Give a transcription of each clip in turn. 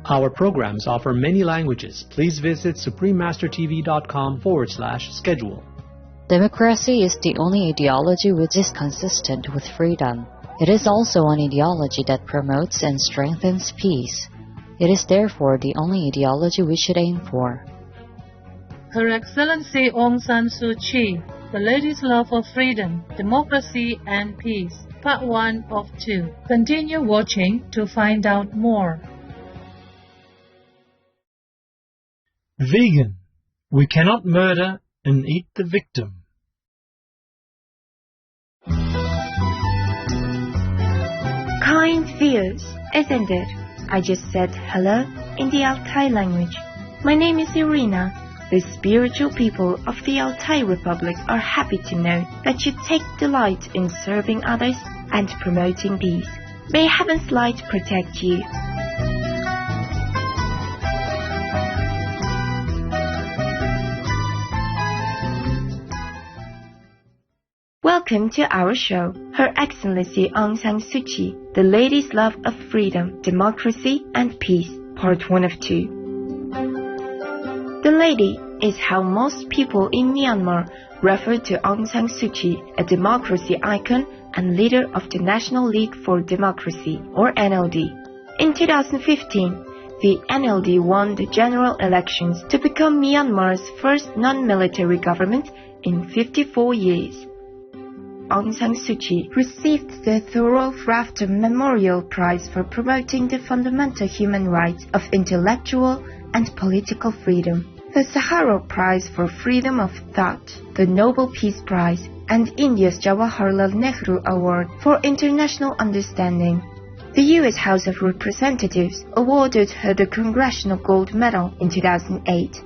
Our programs offer many languages. Please visit suprememastertv.com/schedule. Democracy is the only ideology which is consistent with freedom. It is also an ideology that promotes and strengthens peace. It is therefore the only ideology we should aim for. Her Excellency Aung San Suu Kyi, The Lady's Love of Freedom, Democracy and Peace, Part 1 of 2. Continue watching to find out more. Vegan. We cannot murder and eat the victim. Kind feels, isn't it? I just said hello in the Altai language. My name is Irina. The spiritual people of the Altai Republic are happy to know that you take delight in serving others and promoting peace. May Heaven's light protect you. Welcome to our show, Her Excellency Aung San Suu Kyi, The Lady's Love of Freedom, Democracy and Peace, Part 1 of 2. The lady is how most people in Myanmar refer to Aung San Suu Kyi, a democracy icon and leader of the National League for Democracy, or NLD. In 2015, the NLD won the general elections to become Myanmar's first non-military government in 54 years. Aung San Suu Kyi received the Thorolf Rafto Memorial Prize for promoting the fundamental human rights of intellectual and political freedom, the Sakharov Prize for freedom of thought, the Nobel Peace Prize, and India's Jawaharlal Nehru Award for international understanding. The U.S. House of Representatives awarded her the Congressional Gold Medal in 2008.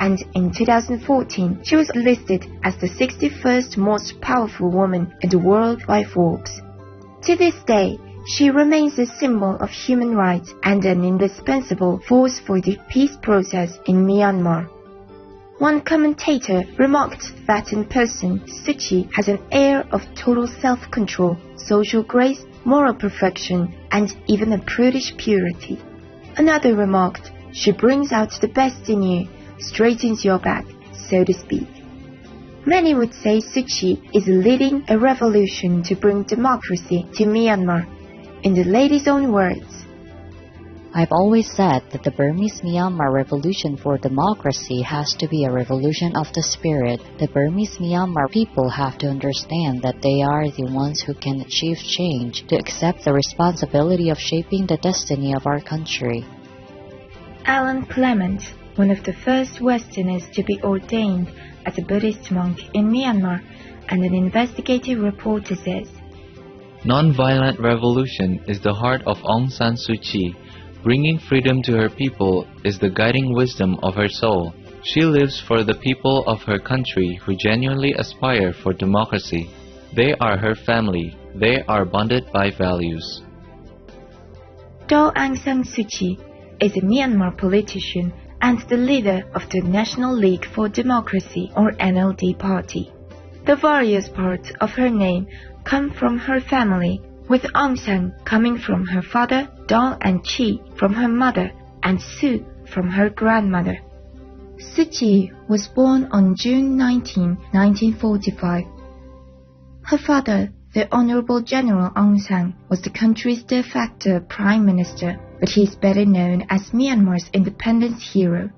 And in 2014, she was listed as the 61st most powerful woman in the world by Forbes. To this day, she remains a symbol of human rights and an indispensable force for the peace process in Myanmar. One commentator remarked that in person, Suu Kyi has an air of total self-control, social grace, moral perfection, and even a prudish purity. Another remarked, "She brings out the best in you, straightens your back, so to speak." Many would say Suu Kyi is leading a revolution to bring democracy to Myanmar. In the lady's own words, I've always said that the Burmese Myanmar revolution for democracy has to be a revolution of the spirit. The Burmese Myanmar people have to understand that they are the ones who can achieve change, to accept the responsibility of shaping the destiny of our country. Alan Clement, one of the first Westerners to be ordained as a Buddhist monk in Myanmar and an investigative reporter, says, Non-violent revolution is the heart of Aung San Suu Kyi. Bringing freedom to her people is the guiding wisdom of her soul. She lives for the people of her country who genuinely aspire for democracy. They are her family. They are bonded by values. Aung San Suu Kyi is a Myanmar politician and the leader of the National League for Democracy, or NLD party. The various parts of her name come from her family, with Aung San coming from her father, Daw and Kyi from her mother, and Suu from her grandmother. Suu Kyi was born on June 19, 1945. Her father, the Honorable General Aung San, was the country's de facto prime minister, but he is better known as Myanmar's independence hero.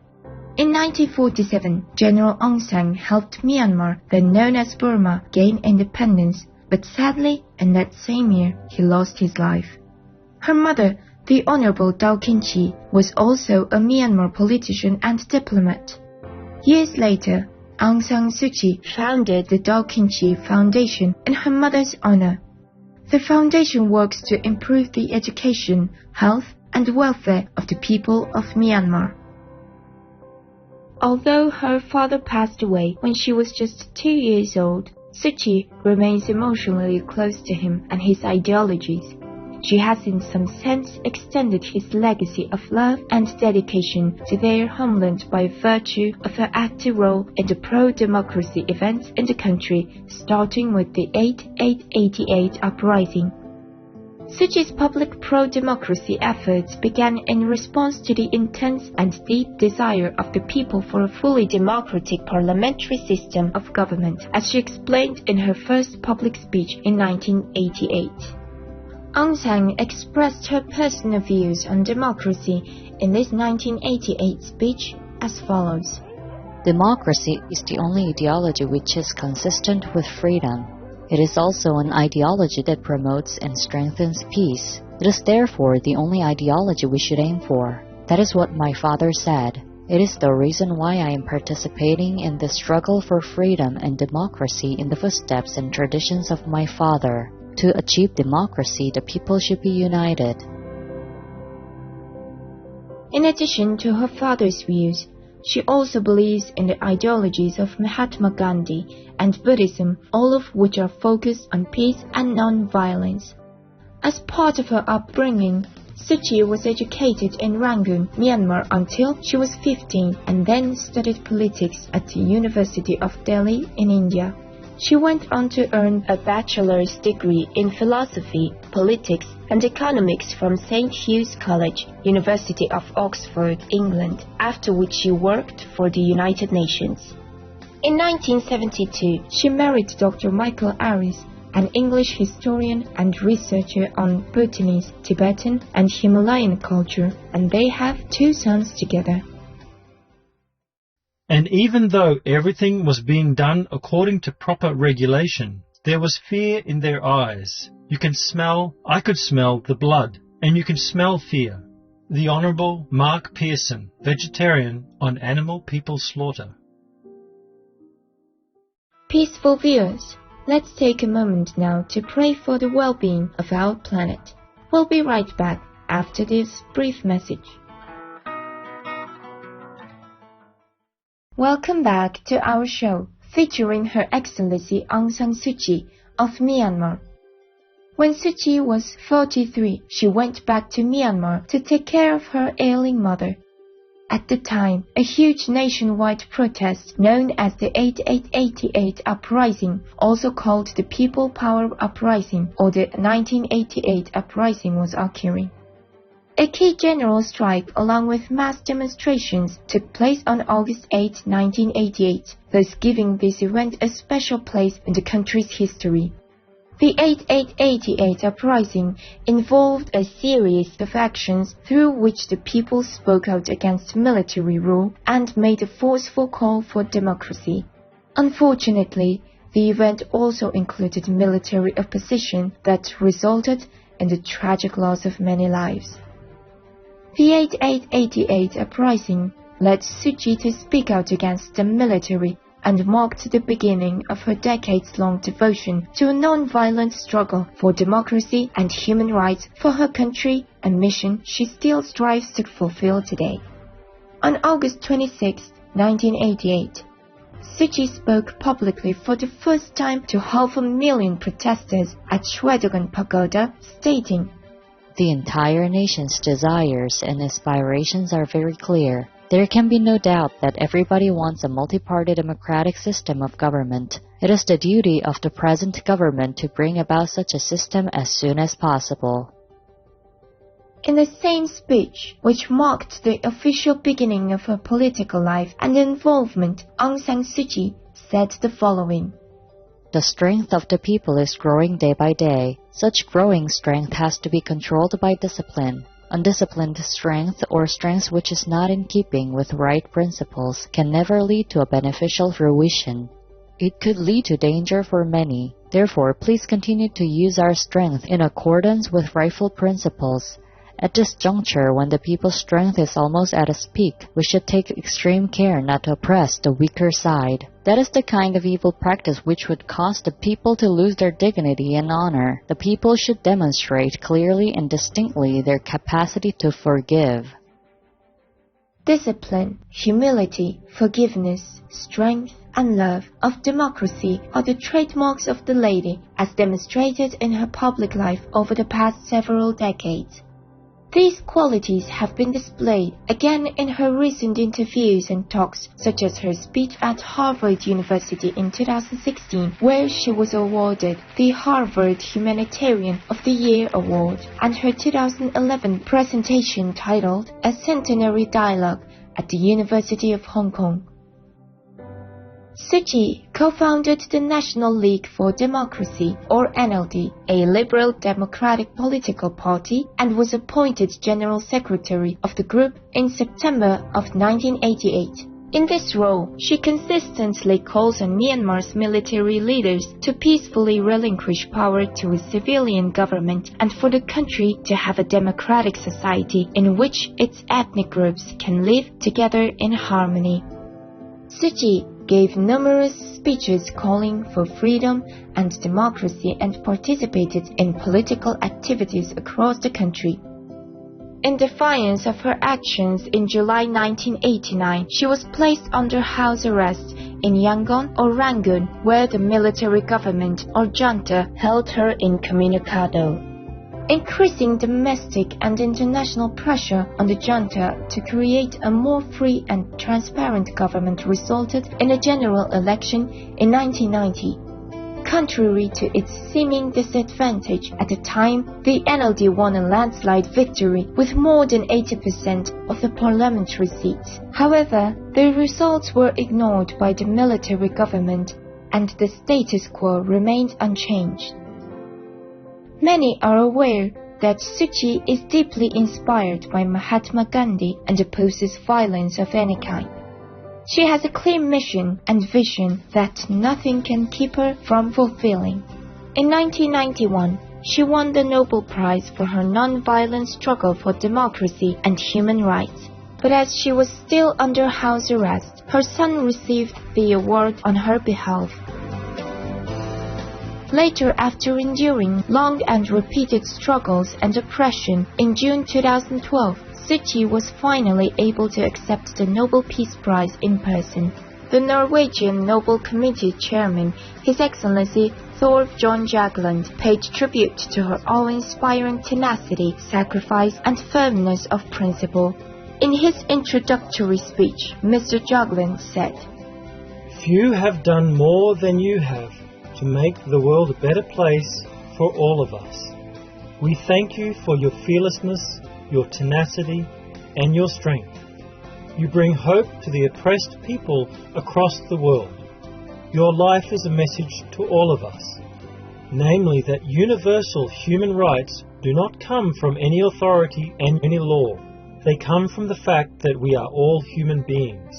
In 1947, General Aung San helped Myanmar, then known as Burma, gain independence, but sadly, in that same year, he lost his life. Her mother, the Honorable Daw Kyi, was also a Myanmar politician and diplomat. Years later, Aung San Suu Kyi founded the Daw Kyi Foundation in her mother's honor. The foundation works to improve the education, health, and welfare of the people of Myanmar. Although her father passed away when she was just 2 years old, Suu Kyi remains emotionally close to him and his ideologies. She has in some sense extended his legacy of love and dedication to their homeland by virtue of her active role in the pro-democracy events in the country, starting with the 8888 Uprising. Suu Kyi's public pro-democracy efforts began in response to the intense and deep desire of the people for a fully democratic parliamentary system of government, as she explained in her first public speech in 1988. Aung San expressed her personal views on democracy in this 1988 speech as follows. Democracy is the only ideology which is consistent with freedom. It is also an ideology that promotes and strengthens peace. It is therefore the only ideology we should aim for. That is what my father said. It is the reason why I am participating in the struggle for freedom and democracy in the footsteps and traditions of my father. To achieve democracy, the people should be united. In addition to her father's views, she also believes in the ideologies of Mahatma Gandhi and Buddhism, all of which are focused on peace and non-violence. As part of her upbringing, Suu Kyi was educated in Rangoon, Myanmar until she was 15 and then studied politics at the University of Delhi in India. She went on to earn a bachelor's degree in philosophy, politics, and economics from St. Hugh's College, University of Oxford, England, after which she worked for the United Nations. In 1972, she married Dr. Michael Aris, an English historian and researcher on Bhutanese, Tibetan, and Himalayan culture, and they have 2 sons together. And even though everything was being done according to proper regulation, there was fear in their eyes. I could smell the blood, and you can smell fear. The Honourable Mark Pearson, vegetarian, on animal people slaughter. Peaceful viewers, let's take a moment now to pray for the well-being of our planet. We'll be right back after this brief message. Welcome back to our show, featuring Her Excellency Aung San Suu Kyi of Myanmar. When Suu Kyi was 43, she went back to Myanmar to take care of her ailing mother. At the time, a huge nationwide protest known as the 8888 Uprising, also called the People Power Uprising or the 1988 Uprising, was occurring. A key general strike along with mass demonstrations took place on August 8, 1988, thus giving this event a special place in the country's history. The 8888 Uprising involved a series of actions through which the people spoke out against military rule and made a forceful call for democracy. Unfortunately, the event also included military opposition that resulted in the tragic loss of many lives. The 8888 Uprising led Suu Kyi to speak out against the military and marked the beginning of her decades-long devotion to a non-violent struggle for democracy and human rights for her country, a mission she still strives to fulfill today. On August 26, 1988, Suu Kyi spoke publicly for the first time to 500,000 protesters at Shwedagon Pagoda, stating, The entire nation's desires and aspirations are very clear. There can be no doubt that everybody wants a multi-party democratic system of government. It is the duty of the present government to bring about such a system as soon as possible. In the same speech, which marked the official beginning of her political life and involvement, Aung San Suu Kyi said the following. The strength of the people is growing day by day. Such growing strength has to be controlled by discipline. Undisciplined strength, or strength which is not in keeping with right principles, can never lead to a beneficial fruition. It could lead to danger for many. Therefore, please continue to use our strength in accordance with rightful principles. At this juncture, when the people's strength is almost at its peak, we should take extreme care not to oppress the weaker side. That is the kind of evil practice which would cause the people to lose their dignity and honor. The people should demonstrate clearly and distinctly their capacity to forgive. Discipline, humility, forgiveness, strength, and love of democracy are the trademarks of the lady as demonstrated in her public life over the past several decades. These qualities have been displayed again in her recent interviews and talks, such as her speech at Harvard University in 2016, where she was awarded the Harvard Humanitarian of the Year Award, and her 2011 presentation titled A Centenary Dialogue at the University of Hong Kong. Suu Kyi co-founded the National League for Democracy, or NLD, a liberal democratic political party, and was appointed General Secretary of the group in September of 1988. In this role, she consistently calls on Myanmar's military leaders to peacefully relinquish power to a civilian government and for the country to have a democratic society in which its ethnic groups can live together in harmony. Suu Kyi gave numerous speeches calling for freedom and democracy and participated in political activities across the country. In defiance of her actions in July 1989, she was placed under house arrest in Yangon or Rangoon, where the military government or junta held her incommunicado. Increasing domestic and international pressure on the junta to create a more free and transparent government resulted in a general election in 1990. Contrary to its seeming disadvantage at the time, the NLD won a landslide victory with more than 80% of the parliamentary seats. However, the results were ignored by the military government and the status quo remained unchanged. Many are aware that Suu Kyi is deeply inspired by Mahatma Gandhi and opposes violence of any kind. She has a clear mission and vision that nothing can keep her from fulfilling. In 1991, she won the Nobel Prize for her non-violent struggle for democracy and human rights. But as she was still under house arrest, her son received the award on her behalf. Later, after enduring long and repeated struggles and oppression, in June 2012, Suu Kyi was finally able to accept the Nobel Peace Prize in person. The Norwegian Nobel Committee Chairman, His Excellency Thorolf John Jagland, paid tribute to her awe-inspiring tenacity, sacrifice and firmness of principle. In his introductory speech, Mr. Jagland said, "Few have done more than you have to make the world a better place for all of us. We thank you for your fearlessness, your tenacity, and your strength. You bring hope to the oppressed people across the world. Your life is a message to all of us, namely that universal human rights do not come from any authority and any law. They come from the fact that we are all human beings,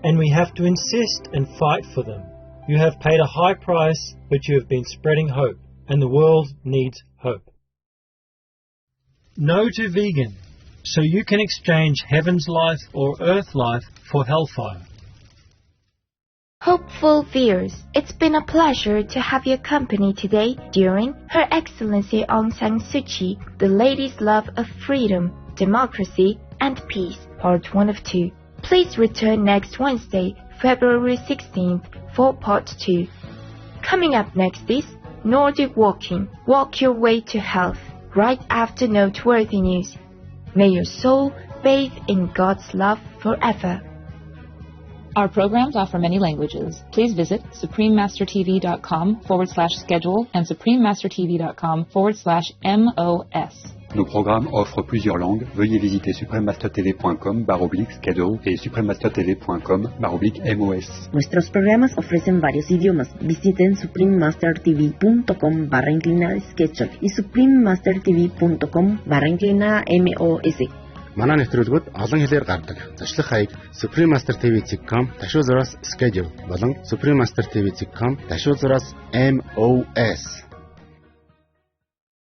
and we have to insist and fight for them. You have paid a high price, but you have been spreading hope, and the world needs hope." No to vegan, so you can exchange heaven's life or earth life for hellfire. Hopeful viewers, it's been a pleasure to have your company today during Her Excellency Aung San Suu Kyi, the Lady's Love of Freedom, Democracy and Peace, Part 1 of 2. Please return next Wednesday, February 16th, for Part 2. Coming up next is Nordic Walking, Walk Your Way to Health, right after noteworthy news. May your soul bathe in God's love forever. Our programs offer many languages. Please visit suprememastertv.com/schedule and suprememastertv.com/MOS. Nos programmes offrent plusieurs langues. Veuillez visiter suprememastertv.com/schedule et suprememastertv.com/MOS. Nuestros programas ofrecen varios idiomas. Visiten suprememastertv.com/schedule y suprememastertv.com/MOS. Манай нэвтрүүлгүүд олон хэлээр гардаг. Зочлох хаяг suprememastertv.com/schedule болон suprememastertv.com/MOS